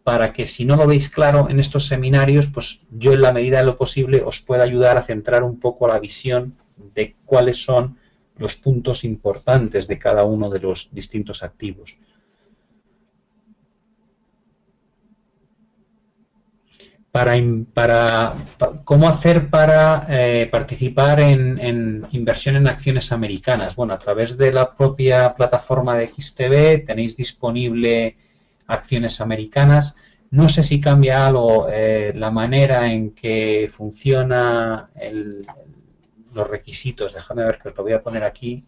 para que, si no lo veis claro en estos seminarios, pues yo, en la medida de lo posible, os pueda ayudar a centrar un poco la visión de cuáles son los puntos importantes de cada uno de los distintos activos. ¿Cómo hacer para participar en inversión en acciones americanas? Bueno, a través de la propia plataforma de XTB tenéis disponible acciones americanas. No sé si cambia algo la manera en que funciona los requisitos. Déjame ver, que os lo voy a poner aquí.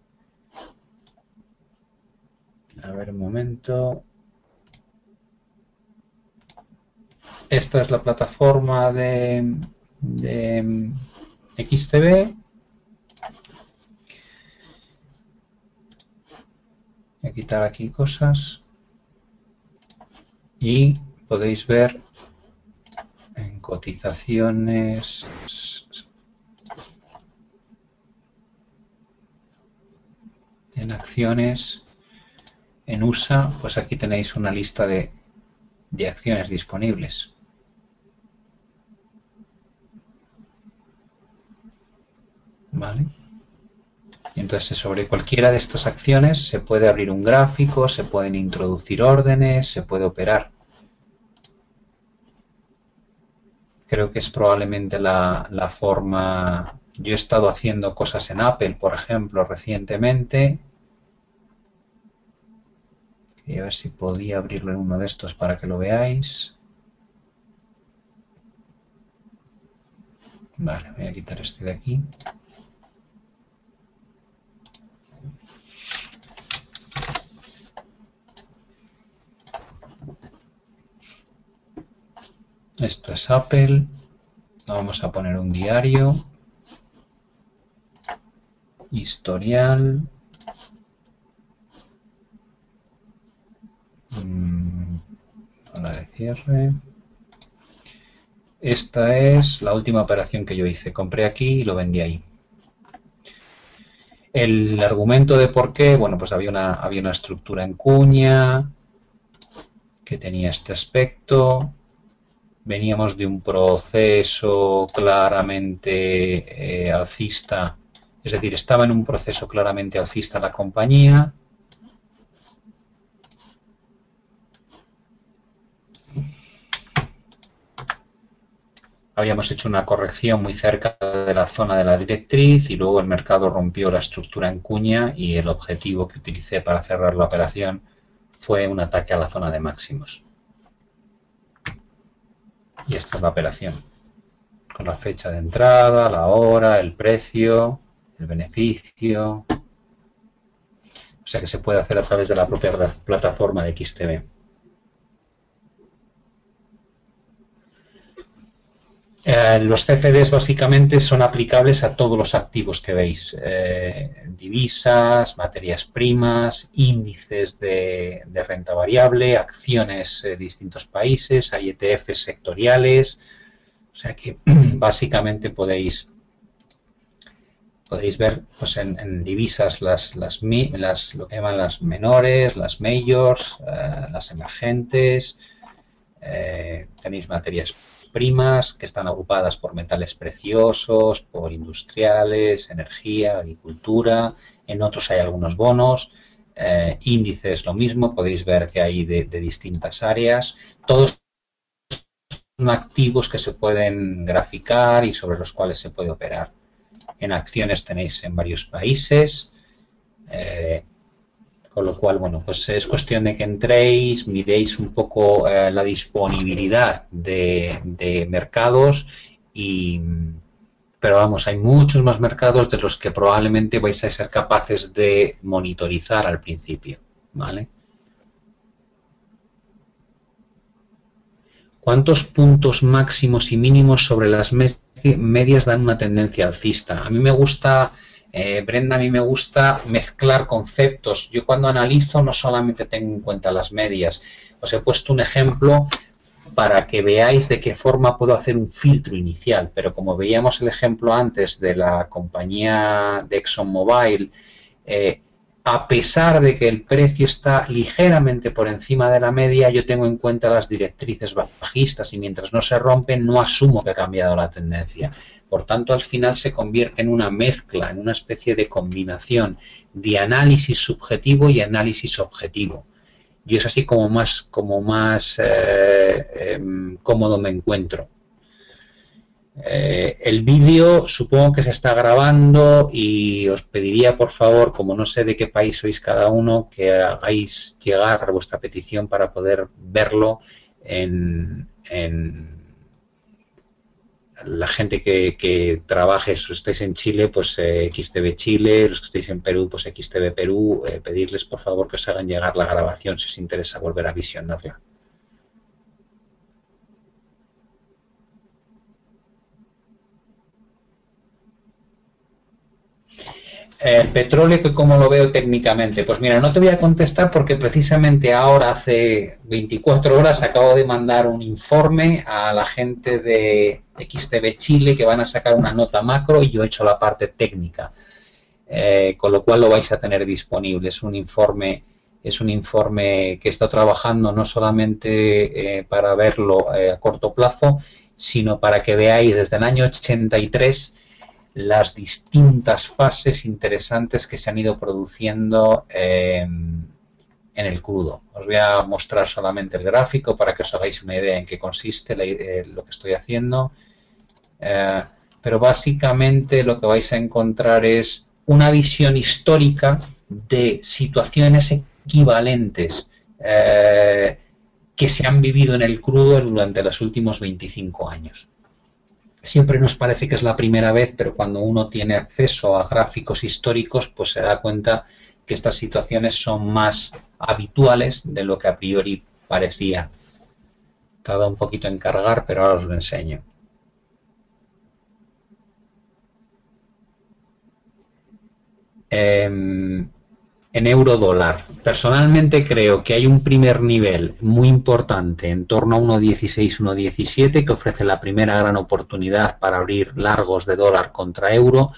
A ver, un momento. Esta es la plataforma de XTB. Voy a quitar aquí cosas. Y podéis ver en cotizaciones, en acciones, en USA, pues aquí tenéis una lista de acciones disponibles. ¿Vale? Y entonces, sobre cualquiera de estas acciones se puede abrir un gráfico, se pueden introducir órdenes, se puede operar. Creo que es probablemente la forma. Yo he estado haciendo cosas en Apple, por ejemplo, recientemente. Quería ver si podía abrirlo en uno de estos para que lo veáis. Vale, voy a quitar este de aquí. Esto es Apple. Vamos a poner un diario. Historial. Hora de cierre. Esta es la última operación que yo hice. Compré aquí y lo vendí ahí. El argumento de por qué, bueno, pues había una estructura en cuña que tenía este aspecto. Veníamos de un proceso claramente alcista, es decir, estaba en un proceso claramente alcista la compañía. Habíamos hecho una corrección muy cerca de la zona de la directriz y luego el mercado rompió la estructura en cuña y el objetivo que utilicé para cerrar la operación fue un ataque a la zona de máximos. Y esta es la operación, con la fecha de entrada, la hora, el precio, el beneficio. O sea que se puede hacer a través de la propia plataforma de XTB. Los CFDs básicamente son aplicables a todos los activos que veis. Divisas, materias primas, índices de renta variable, acciones de distintos países, hay ETFs sectoriales. O sea que básicamente podéis ver pues en divisas lo que llaman las menores, las majors, las emergentes. Tenéis materias primas que están agrupadas por metales preciosos, por industriales, energía, agricultura. En otros hay algunos bonos. Índices lo mismo, podéis ver que hay de distintas áreas. Todos activos que se pueden graficar y sobre los cuales se puede operar. En acciones tenéis en varios países, con lo cual, bueno, pues es cuestión de que entréis, miréis un poco la disponibilidad de mercados pero vamos, hay muchos más mercados de los que probablemente vais a ser capaces de monitorizar al principio, ¿vale? ¿Cuántos puntos máximos y mínimos sobre las medias dan una tendencia alcista? A mí me gusta, Brenda, a mí me gusta mezclar conceptos. Yo cuando analizo no solamente tengo en cuenta las medias. Os he puesto un ejemplo para que veáis de qué forma puedo hacer un filtro inicial, pero como veíamos el ejemplo antes de la compañía de ExxonMobil, a pesar de que el precio está ligeramente por encima de la media, yo tengo en cuenta las directrices bajistas y mientras no se rompen no asumo que ha cambiado la tendencia. Por tanto, al final se convierte en una mezcla, en una especie de combinación de análisis subjetivo y análisis objetivo. Yo es así como más cómodo me encuentro. El vídeo supongo que se está grabando y os pediría por favor, como no sé de qué país sois cada uno, que hagáis llegar vuestra petición para poder verlo en la gente que trabaje. Si estáis en Chile, pues XTV Chile, los que estáis en Perú, pues XTV Perú, pedirles por favor que os hagan llegar la grabación si os interesa volver a visionarla. El petróleo, que ¿cómo lo veo técnicamente? Pues mira, no te voy a contestar porque precisamente ahora, hace 24 horas, acabo de mandar un informe a la gente de XTV Chile que van a sacar una nota macro y yo he hecho la parte técnica, con lo cual lo vais a tener disponible. Es un informe que he estado trabajando no solamente para verlo a corto plazo, sino para que veáis desde el año 83 las distintas fases interesantes que se han ido produciendo en el crudo. Os voy a mostrar solamente el gráfico para que os hagáis una idea en qué consiste lo que estoy haciendo. Pero básicamente lo que vais a encontrar es una visión histórica de situaciones equivalentes que se han vivido en el crudo durante los últimos 25 años. Siempre nos parece que es la primera vez, pero cuando uno tiene acceso a gráficos históricos, pues se da cuenta que estas situaciones son más habituales de lo que a priori parecía. Tarda un poquito en cargar, pero ahora os lo enseño. En euro-dólar. Personalmente creo que hay un primer nivel muy importante en torno a 1.16, 1.17 que ofrece la primera gran oportunidad para abrir largos de dólar contra euro,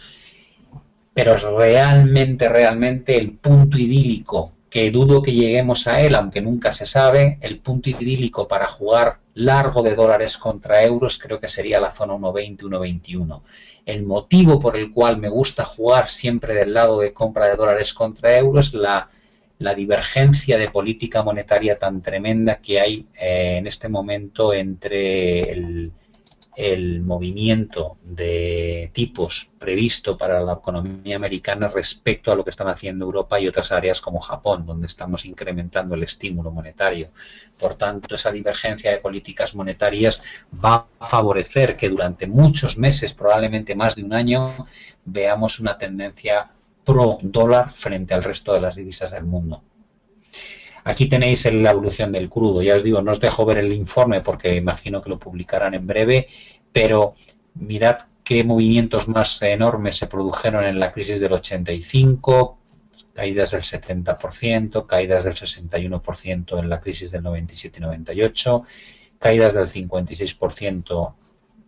pero es realmente el punto idílico, que dudo que lleguemos a él, aunque nunca se sabe. El punto idílico para jugar largo de dólares contra euros creo que sería la zona 1.20, 1.21. El motivo por el cual me gusta jugar siempre del lado de compra de dólares contra euros es la divergencia de política monetaria tan tremenda que hay en este momento entre el movimiento de tipos previsto para la economía americana respecto a lo que están haciendo Europa y otras áreas como Japón, donde estamos incrementando el estímulo monetario. Por tanto, esa divergencia de políticas monetarias va a favorecer que durante muchos meses, probablemente más de un año, veamos una tendencia pro dólar frente al resto de las divisas del mundo. Aquí tenéis la evolución del crudo. Ya os digo, no os dejo ver el informe porque imagino que lo publicarán en breve, pero mirad qué movimientos más enormes se produjeron en la crisis del 85, caídas del 70%, caídas del 61% en la crisis del 97 y 98, caídas del 56%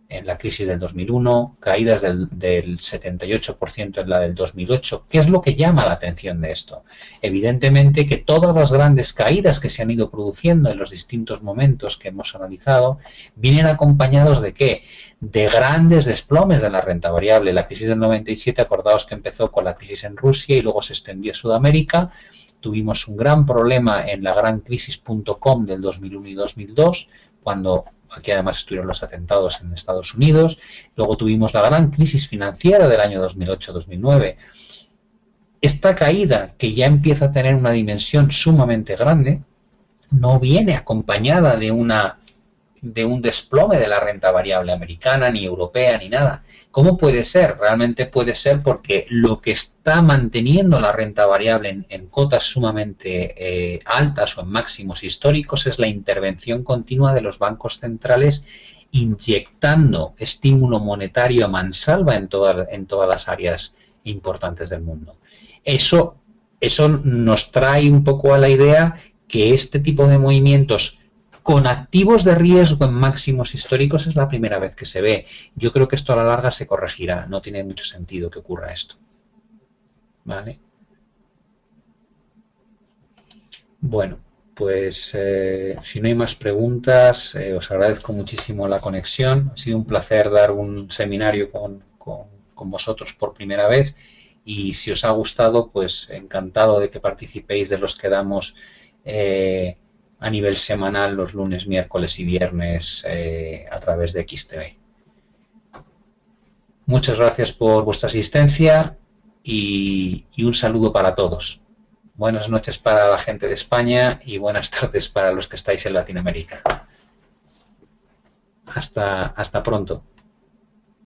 en la crisis del 2001, caídas del 78% en la del 2008. ¿Qué es lo que llama la atención de esto? Evidentemente que todas las grandes caídas que se han ido produciendo en los distintos momentos que hemos analizado vienen acompañados ¿de qué? De grandes desplomes de la renta variable. La crisis del 97, acordaos que empezó con la crisis en Rusia y luego se extendió a Sudamérica. Tuvimos un gran problema en la gran crisis.com del 2001 y 2002, cuando aquí además estuvieron los atentados en Estados Unidos, luego tuvimos la gran crisis financiera del año 2008-2009. Esta caída, que ya empieza a tener una dimensión sumamente grande, no viene acompañada de un desplome de la renta variable americana, ni europea, ni nada. ¿Cómo puede ser? Realmente puede ser porque lo que está manteniendo la renta variable en cotas sumamente altas o en máximos históricos es la intervención continua de los bancos centrales inyectando estímulo monetario a mansalva en todas las áreas importantes del mundo. Eso nos trae un poco a la idea que este tipo de movimientos con activos de riesgo en máximos históricos es la primera vez que se ve. Yo creo que esto a la larga se corregirá. No tiene mucho sentido que ocurra esto. ¿Vale? Bueno, pues si no hay más preguntas, os agradezco muchísimo la conexión. Ha sido un placer dar un seminario con vosotros por primera vez. Y si os ha gustado, pues encantado de que participéis de los que damos a nivel semanal los lunes, miércoles y viernes a través de XTV. Muchas gracias por vuestra asistencia y un saludo para todos. Buenas noches para la gente de España y buenas tardes para los que estáis en Latinoamérica. Hasta pronto.